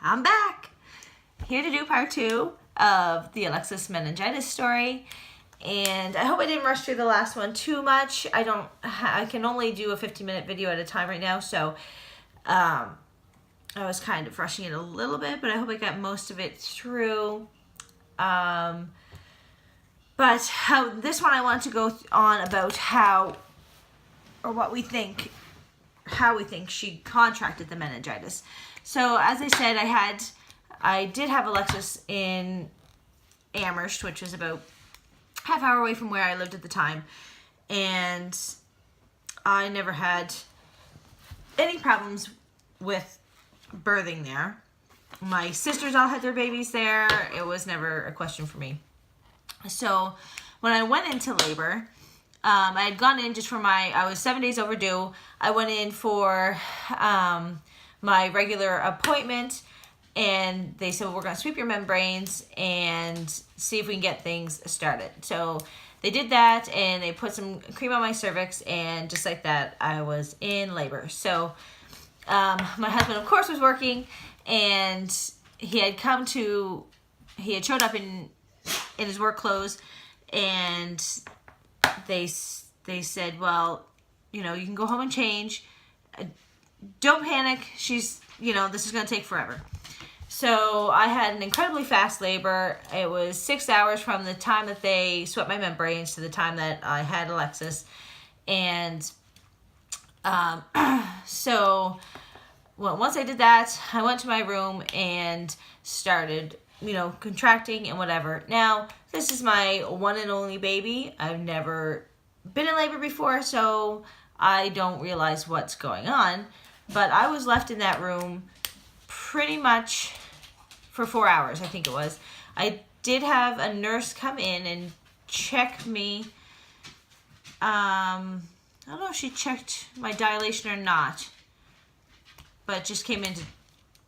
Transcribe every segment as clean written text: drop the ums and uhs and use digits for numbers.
I'm back, here to do part 2 of the Alexis meningitis story. And I hope I didn't rush through the last one too much. I can only do a 15-minute video at a time right now, so I was kind of rushing it a little bit, but I hope I got most of it through. But this one I want to go on about how we think she contracted the meningitis. So as I said, I did have Alexis in Amherst, which was about half hour away from where I lived at the time, and I never had any problems with birthing there. My sisters all had their babies there. It was never a question for me. So when I went into labor, I had gone in just for I was 7 days overdue. I went in for my regular appointment, and they said, well, we're going to sweep your membranes and see if we can get things started. So they did that, and they put some cream on my cervix, and just like that, I was in labor. So my husband, of course, was working, and he had showed up in his work clothes, and they said, well, you can go home and change. Don't panic. This is going to take forever. So I had an incredibly fast labor. It was 6 hours from the time that they swept my membranes to the time that I had Alexis. And so once I did that, I went to my room and started, contracting and whatever. Now, this is my one and only baby. I've never been in labor before, so I don't realize what's going on. But I was left in that room pretty much for 4 hours, I think it was. I did have a nurse come in and check me. I don't know if she checked my dilation or not, but just came in to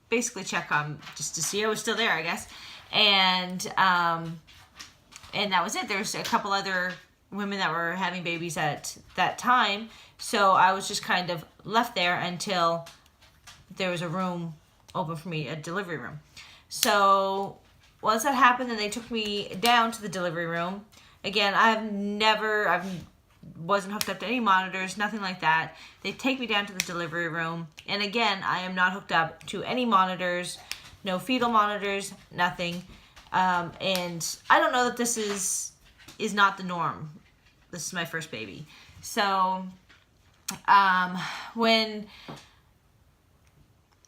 basically check on, just to see I was still there, I guess. And that was it. There's a couple other women that were having babies at that time, so I was just kind of left there until there was a room open for me, a delivery room. So once that happened, then they took me down to the delivery room. Again, I wasn't hooked up to any monitors, nothing like that. They take me down to the delivery room, and again, I am not hooked up to any monitors, no fetal monitors, nothing. And I don't know that this is not the norm. This is my first baby. So when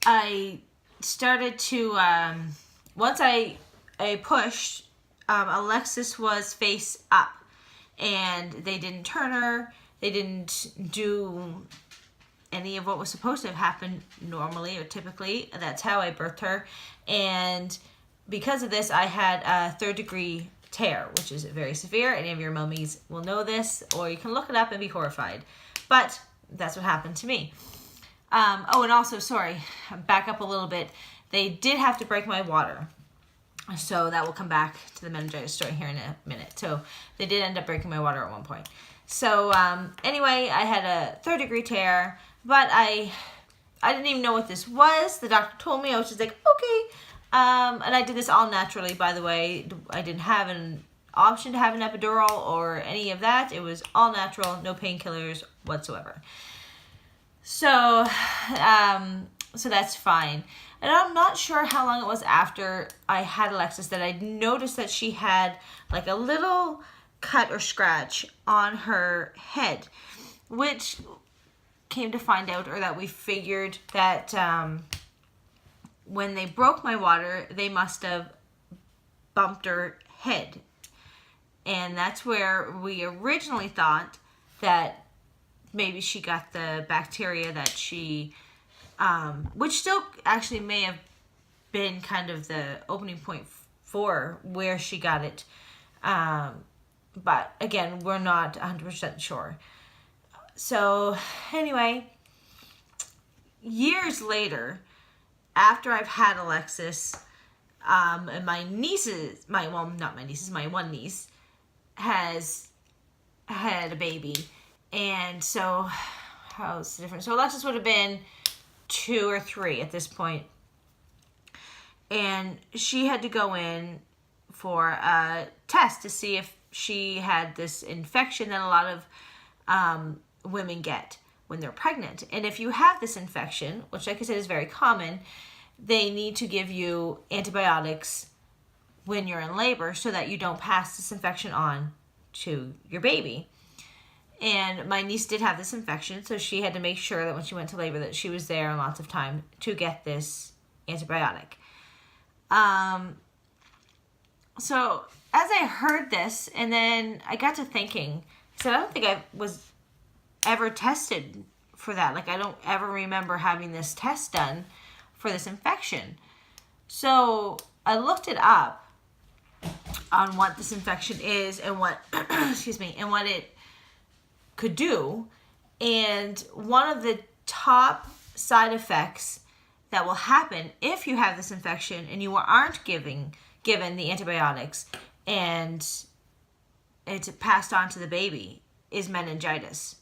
I started to, once I pushed, Alexis was face up, and they didn't turn her. They didn't do any of what was supposed to have happened normally or typically. That's how I birthed her. And because of this, I had a 3rd-degree tear, which is very severe. Any of your mummies will know this, or you can look it up and be horrified. But that's what happened to me. And also, sorry, back up a little bit. They did have to break my water. So that will come back to the meningitis story here in a minute. So they did end up breaking my water at one point. So anyway, I had a 3rd-degree tear, but I didn't even know what this was. The doctor told me. I was just like, okay. And I did this all naturally, by the way. I didn't have an option to have an epidural or any of that. It was all natural, no painkillers whatsoever. So, so that's fine. And I'm not sure how long it was after I had Alexis that I noticed that she had like a little cut or scratch on her head, which came to find out, or that we figured that when they broke my water, they must have bumped her head. And that's where we originally thought that maybe she got the bacteria that she, which still actually may have been kind of the opening point for where she got it. But again, we're not 100% sure. So anyway, years later, after I've had Alexis, and my one niece has had a baby. And so, how's the difference? So Alexis would have been 2 or 3 at this point. and she had to go in for a test to see if she had this infection that a lot of women get when they're pregnant. And if you have this infection, which like I said is very common, they need to give you antibiotics when you're in labor so that you don't pass this infection on to your baby. And my niece did have this infection, so she had to make sure that when she went to labor that she was there in lots of time to get this antibiotic. So as I heard this, and then I got to thinking, I said, I don't think I was ever tested for that. Like, I don't ever remember having this test done for this infection. So I looked it up on what this infection is and what, excuse me, and what it could do. And one of the top side effects that will happen if you have this infection and you aren't given the antibiotics and it's passed on to the baby is meningitis.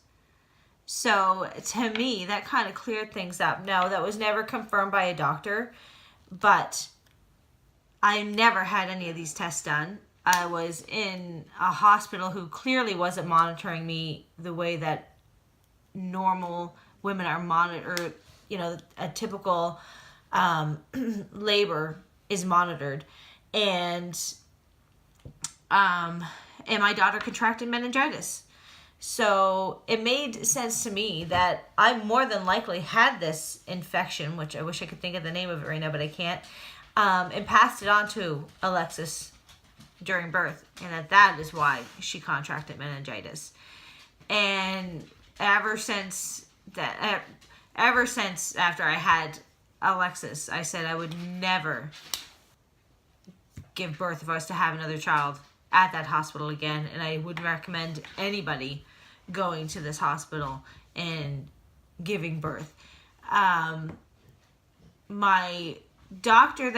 So to me, that kind of cleared things up. No, that was never confirmed by a doctor, but I never had any of these tests done. I was in a hospital who clearly wasn't monitoring me the way that normal women are monitored, you know, a typical labor is monitored. And my daughter contracted meningitis. So it made sense to me that I more than likely had this infection, which I wish I could think of the name of it right now, but I can't, and passed it on to Alexis during birth, and that is why she contracted meningitis. And ever since after I had Alexis, I said I would never give birth if I was to have another child at that hospital again, and I wouldn't recommend anybody going to this hospital and giving birth. My doctor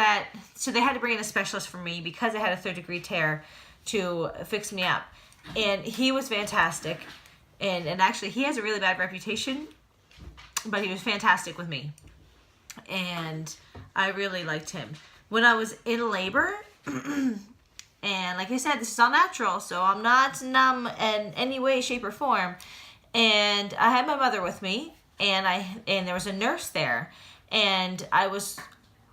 so they had to bring in a specialist for me because I had a 3rd-degree tear to fix me up, and he was fantastic, and actually he has a really bad reputation, but he was fantastic with me, and I really liked him. When I was in labor, and like I said, this is all natural, so I'm not numb in any way, shape, or form. And I had my mother with me, and there was a nurse there, and I was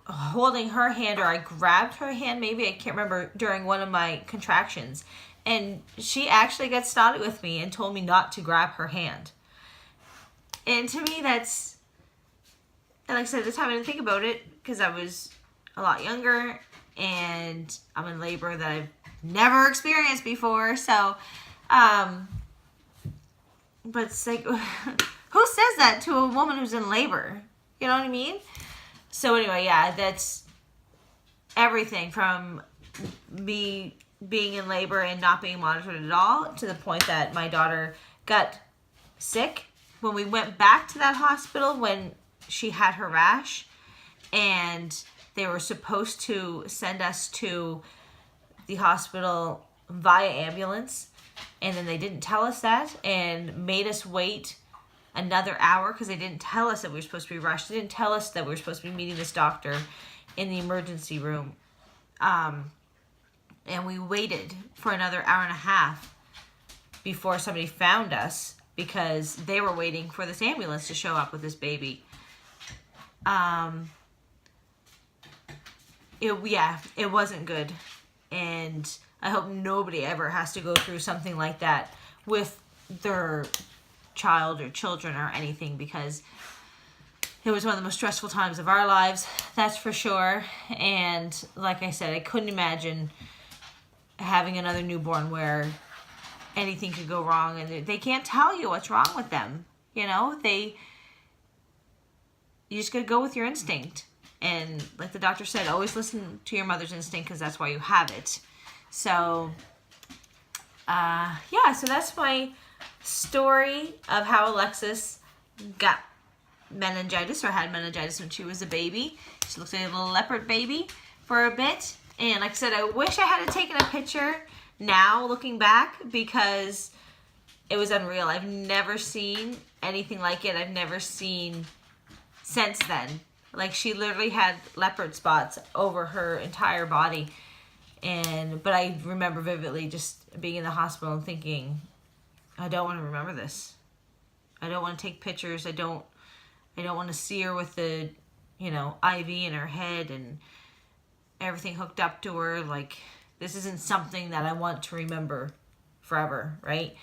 holding her hand, or I grabbed her hand, maybe, I can't remember, during one of my contractions. And she actually got snotty with me and told me not to grab her hand. And to me, that's, and like I said, at the time I didn't think about it because I was a lot younger, and I'm in labor that I've never experienced before. So, but it's like, who says that to a woman who's in labor? You know what I mean? So anyway, yeah, that's everything from me being in labor and not being monitored at all to the point that my daughter got sick when we went back to that hospital when she had her rash, and they were supposed to send us to the hospital via ambulance, and then they didn't tell us that and made us wait another hour because they didn't tell us that we were supposed to be rushed. They didn't tell us that we were supposed to be meeting this doctor in the emergency room. And we waited for another hour and a half before somebody found us because they were waiting for this ambulance to show up with this baby. It wasn't good. And I hope nobody ever has to go through something like that with their child or children or anything, because it was one of the most stressful times of our lives, that's for sure. And like I said, I couldn't imagine having another newborn where anything could go wrong and they can't tell you what's wrong with them. You know, you just gotta go with your instinct. And like the doctor said, always listen to your mother's instinct because that's why you have it. So, so that's my story of how Alexis got meningitis, or had meningitis when she was a baby. She looks like a little leopard baby for a bit. And like I said, I wish I had taken a picture now looking back because it was unreal. I've never seen anything like it. I've never seen since then Like, she literally had leopard spots over her entire body. But I remember vividly just being in the hospital and thinking, I don't want to remember this. I don't want to take pictures. I don't want to see her with the, IV in her head and everything hooked up to her. Like, this isn't something that I want to remember forever, right?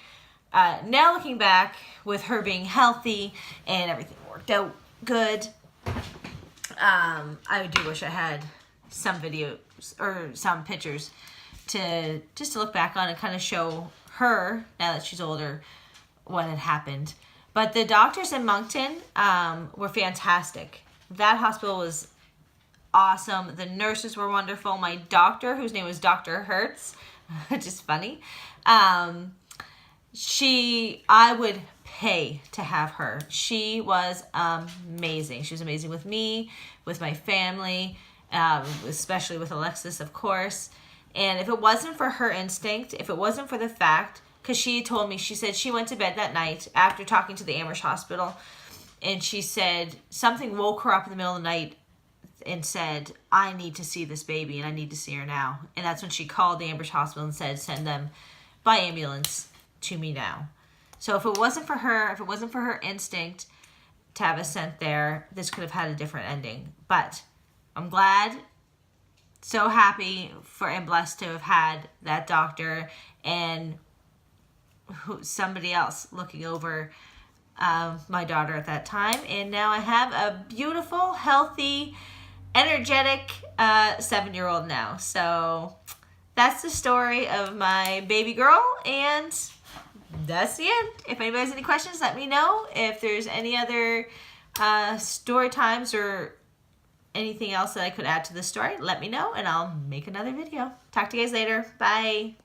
Now looking back, with her being healthy and everything worked out good, I do wish I had some videos or some pictures to look back on and kind of show her, now that she's older, what had happened. But the doctors in Moncton were fantastic. That hospital was awesome. The nurses were wonderful. My doctor, whose name was Dr. Hertz, which is funny, I would pay to have her. She was amazing. She was amazing with me, with my family, especially with Alexis, of course. And if it wasn't for her instinct, if it wasn't for the fact, because she told me, she said she went to bed that night after talking to the Amherst Hospital, and she said something woke her up in the middle of the night and said, I need to see this baby and I need to see her now. And that's when she called the Amherst Hospital and said, send them by ambulance to me now. So if it wasn't for her instinct to have us sent there, this could have had a different ending. But I'm glad, so happy for and blessed to have had that doctor and somebody else looking over my daughter at that time. And now I have a beautiful, healthy, energetic 7-year-old now. So that's the story of my baby girl, and that's the end. If anybody has any questions, let me know. If there's any other story times or anything else that I could add to the story, let me know, and I'll make another video. Talk to you guys later. Bye.